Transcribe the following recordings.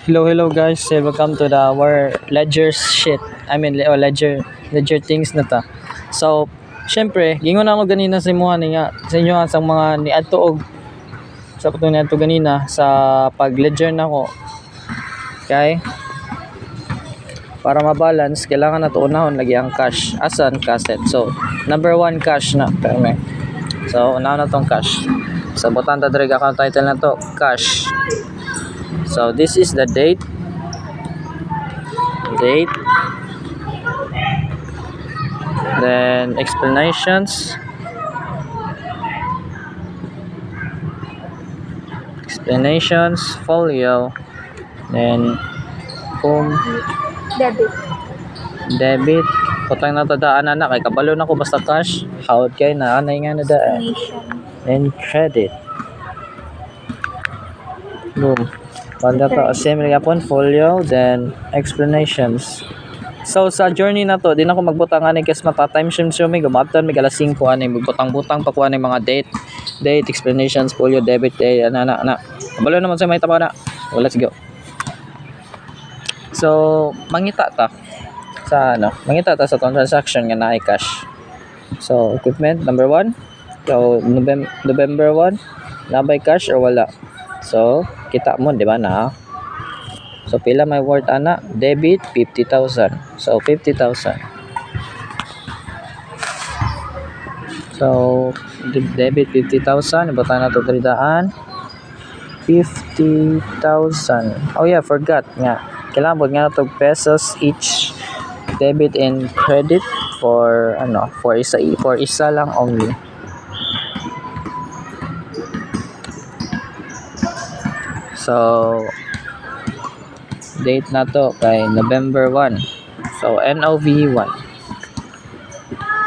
Hello guys, welcome to our ledger shit. Ledger things na ta. So, syempre, gingon ako ganina sa inyo sa inyo sa mga niadto og sa putong niadto ganina sa pag-ledger nako. Okay? Para ma-balance, kailangan nato unahon lagi ang cash. Asan cassette? So, number 1 cash na. Perme. So, unahon na tong cash. So, butang ta direct account title na to, cash. So this is the date, then explanations, folio, then debit. Putang natadaan na kay kabalo na ko basta cash. Hawd kay na anay nga na daan. Then credit. Boom. Panda to assembly upon folio, then explanations. So sa journey na to, di na ako magbutang ani kasi mata-time show may gumabtan may alas 5 ani magbutang-butang pa kuha mga date, explanations, folio, debit, ana. Kabalo naman sa may tama na. Well, let's go. So mangita ta sa transaction nga naay cash. So equipment number 1. So November 1, nabay cash or wala. So, kita mo, di ba na? So, pila may worth ana? Debit, 50,000. So, 50,000. So, debit, 50,000. Ibutan na ito 300. 50,000. Oh yeah, forgot nga. Kailangan po nga ito pesos each debit and credit for isa lang only. So, date na to kay November 1. So, NOV 1.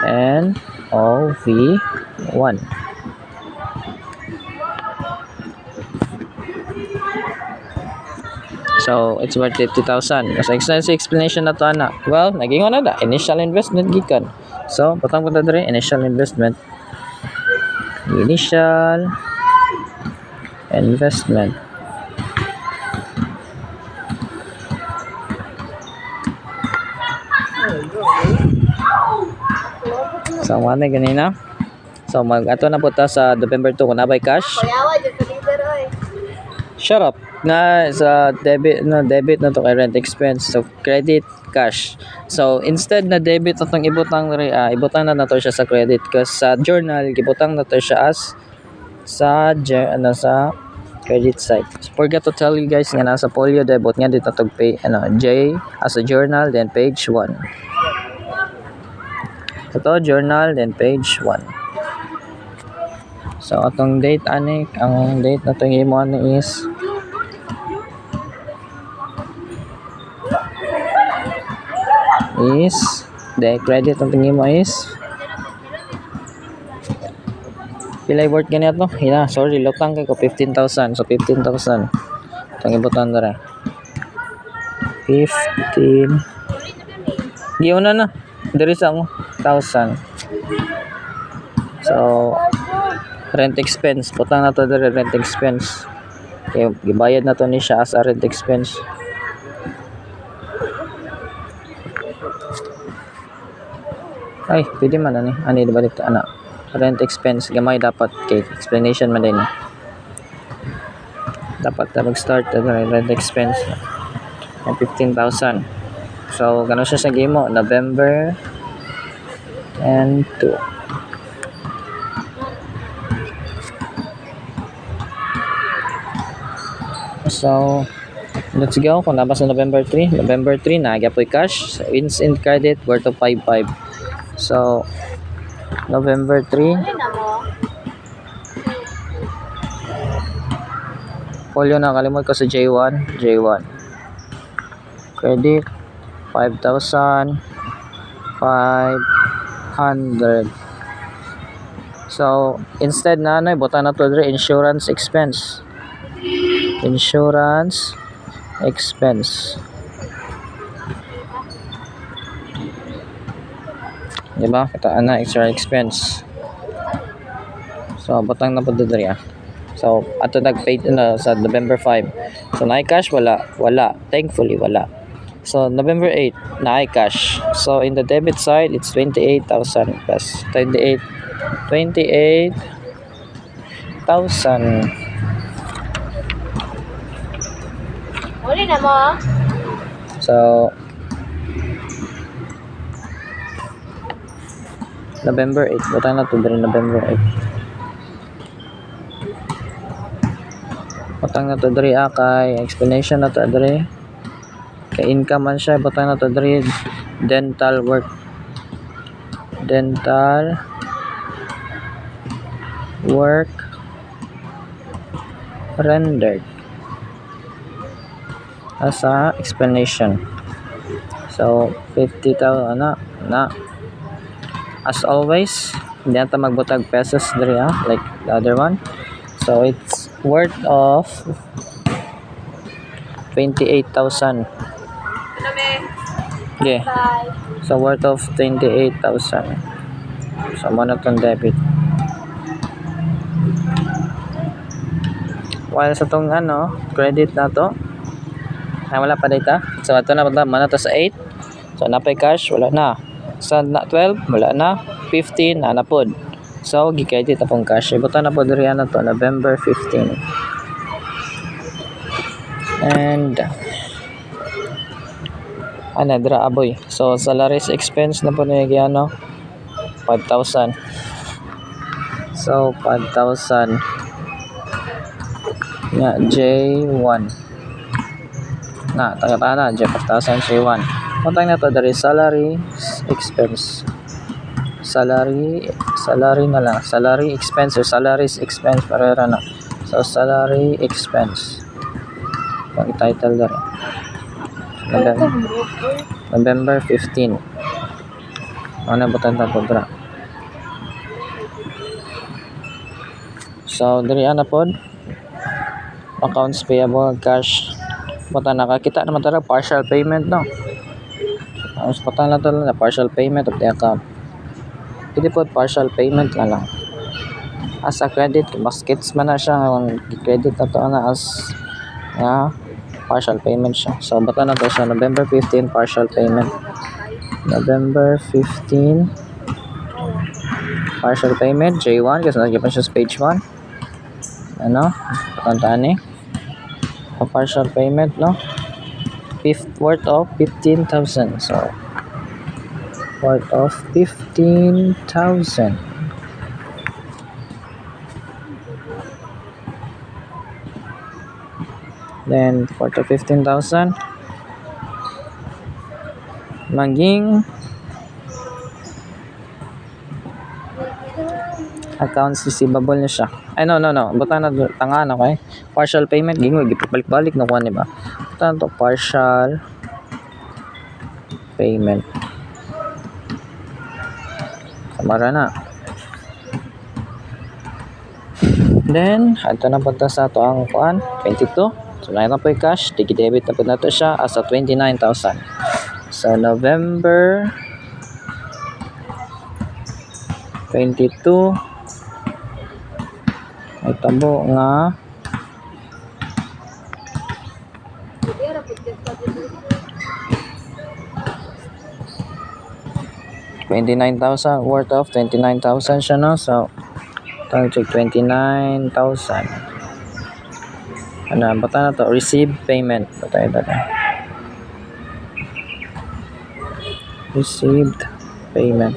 NOV 1. So, it's worth 50,000. So, extensive explanation na to, ana. Well, nagingon na da. Initial investment gikan. So, patang punta dere, initial investment. Initial investment. So, ano ganina? So, ato na po ta sa November 2 kung nabay cash. Shut up. Na sa debit na to kay rent expense. So, credit, cash. So, instead na debit na itong ibutang na to siya sa credit. Kasi sa journal, ibutang na to siya as sa credit side. So, forgot to tell you guys nga nasa folio debit nga dito tog pay J as a journal, then page 1. Ito, journal, then page 1. So, atong date, ang date na itong imo is the credit na itong imo is pilay worth ganito? Sorry, lutang kay ko 15,000. So, 15,000. Itong ibutan na rin. 15. Giuna na. There is ang 1,000. So, rent expense. Putang na to dere rent expense. Okay, gibayad na to ni siya as a rent expense. Ay, pwede man ani. Ani balik ta ana. Rent expense gamay dapat kay explanation man din. Dapat ta mag-start ta rent expense. 15,000. So, gano'n siya sa game mo. November and 2. So, let's go. Kung nabas na November 3. November 3, nagyapoy cash. So, instant credit worth of 5.5. So, November 3. Folio na, kalimut ko sa J1. Credit 5,500. So, instead na ibutan na to dre insurance expense. Diba? Ito extra expense. So, butang na po dre So ato nag-pay na sa November 5. So na cash wala, thankfully wala. So November 8 na cash. So in the debit side it's 28,000 plus 28,000. Uli na mo. So November 8, butang na to diri November 8. Butang na to diri kay explanation na to diri. Kay income man siya, butang na to diri dental work. Dental work rendered as a explanation. So 50,000 na as always hindi natin magbutag pesos diri like the other one. So it's worth of 28,000. Okay. Bye. So worth of 28,000. So mo na tong debit. While sa tong credit na to ay wala pa data. So ato na punta man to sa 8. So napay cash wala na. Sa 12 wala na. 15 na pod. So gi-credit apong cash. Ibutan na po diri na to November 15. And dira aboy. So salaries expense na po ni 5,000. So 5,000 nga J1 na tagata na J5,000 J1. Matang na to dari salary expense. Salary na lang. Salary expense or salaries expense parera na. So salary expense. Pag title dari. November 15. Ano butan ta po dra. So diri ana pod accounts payable cash. Butan nakakita naman tara partial payment no. Ang butan na to na partial payment of the account. Pwede po partial payment na lang. As a credit, baskets man na siya. Credit na to na as partial payment siya. So, bata na to siya. November 15, partial payment. November 15, partial payment. J1, kasi nagyan pa siya sa page 1. Pakantaan partial payment, no? Worth of 15,000. So, worth of 15,000. Then worth of 15,000 maging accounts receivable na siya. Ay no. Buta na tangan okay. Partial payment gingo gipabalik-balik na kuan ba. Buta to partial payment. Samara na. Then ato na punta sa ato ang kuan 22. So na po yung cash, debit na po nato siya as a 29,000. So November 22 ay tabo nga 29,000 worth of 29,000 siya no. So tawag check 29,000. Bata na to receive payment. Bata ito na. Received payment.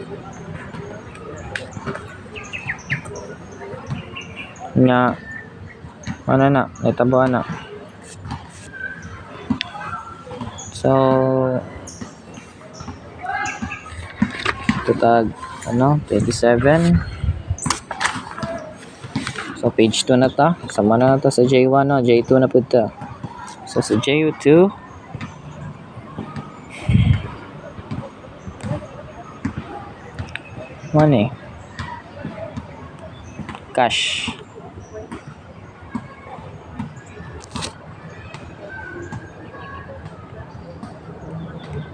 Nga na nitabuan na. So tag 27. So page 2 na ta. Sama na ta sa J1 no, J2 na pud ta. So sa J2 money cash.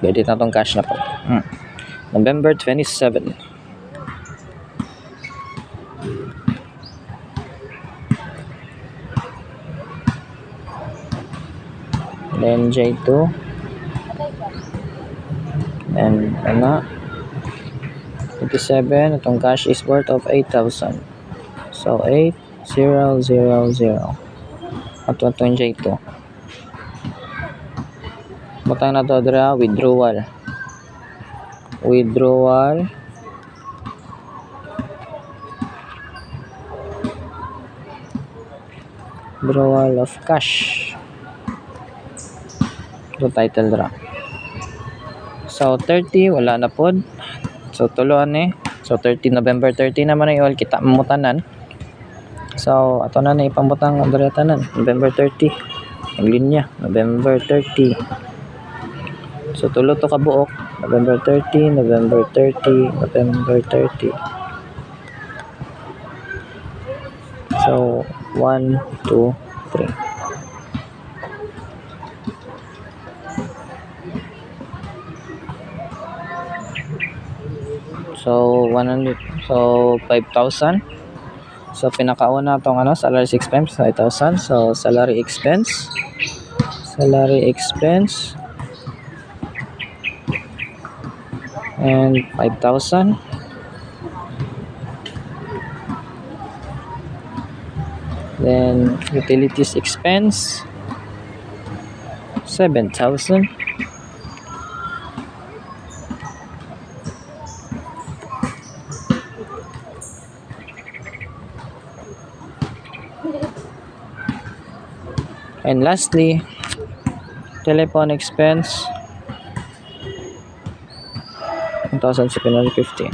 Pwede na tong cash na po. November 27. then J2, and ano, 27, itong cash is worth of 8,000. So 8,000 at itong J2. Butang na to dira, withdrawal withdrawal of cash. Ito title dira. So 30 wala na pod. So tuloan ni. So 30 November 30 naman ay all kita mamutanan. So ato na ni ipambutang dira tanan November 30. Ang linya November 30. So tulo to ka buok November 30, November 30, November 30. So 1, 2, 3. So 100, so 5,000. So pinakauna tong ano, salary expense 5,000. So salary expense and 5,000. Then utilities expense 7,000. And lastly, telephone expense 1,750.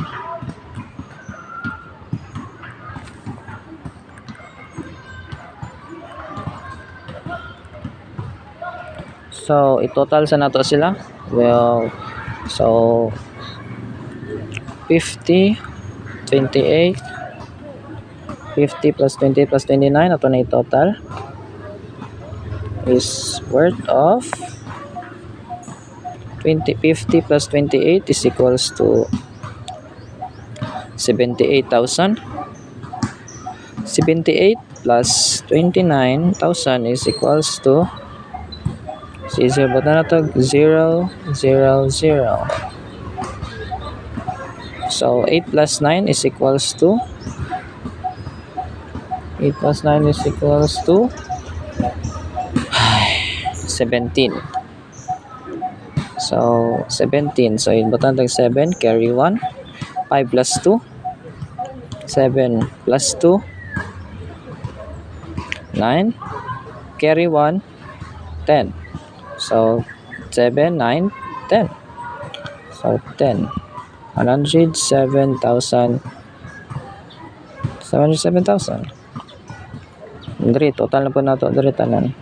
So i-total sa nato sila. Well, so 50, 28, 50 plus 20 plus 29, ato na i-total is worth of 50 plus 28 is equals to 78,000. 78 plus 29,000 is equals to 0, 0, 0, 0. So 8 plus 9 is equals to 17. So 17. So ibutan tag 7 carry 1. 5 plus 2 7 plus 2 9 carry 1 10. So 7, 9, 10. So 10. 107,000. 707,000. Diri total na po nato diri tanan.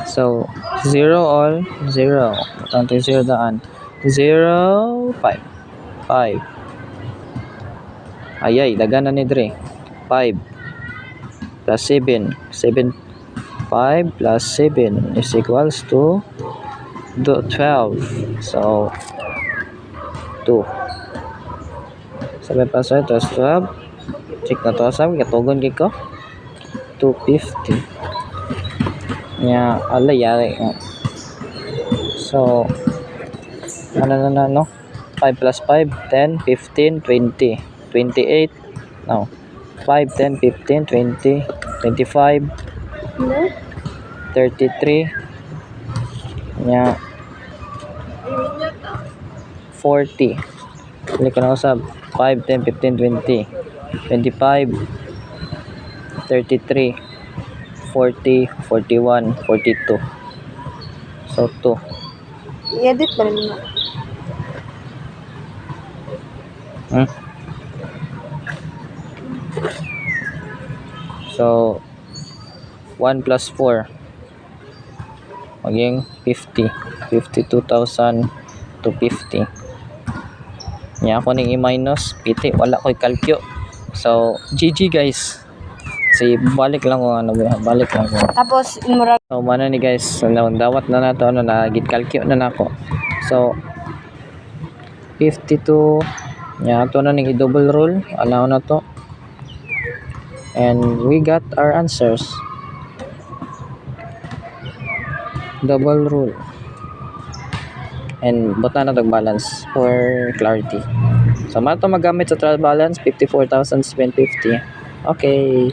So 0 all 0. Tanto 0 daan. 0 5. 5. Ayay dagan na ni diri. 5 plus 7. 7 5 plus 7 is equals to 12. So 2. 7 plus 5 plus 12. Check na to sa katugon gid ko. 250. Nya ala yari. So ano na no? 5 plus 5 10 15 20 28. No. 5 10 15 20 25 33. Nya 40. Dili ko na usab 5 10 15 20 25 33 40 41 42. So 2. I-edit ba rin mo? So 1 plus 4 maging 50. 52,000 to 50. Nya ako ning i-minus piti wala ko'y kalkyo. So GG guys. Si balik lang ko balik lang ko. Tapos, mura. So mana ni guys, so dawat na nato ano na gid kalkyo na nako. So 52 nya ato na ning i-double roll, allow na to. And we got our answers. double rule. And buta na balance for clarity. So, mato magamit sa trial balance, 54,750. Okay.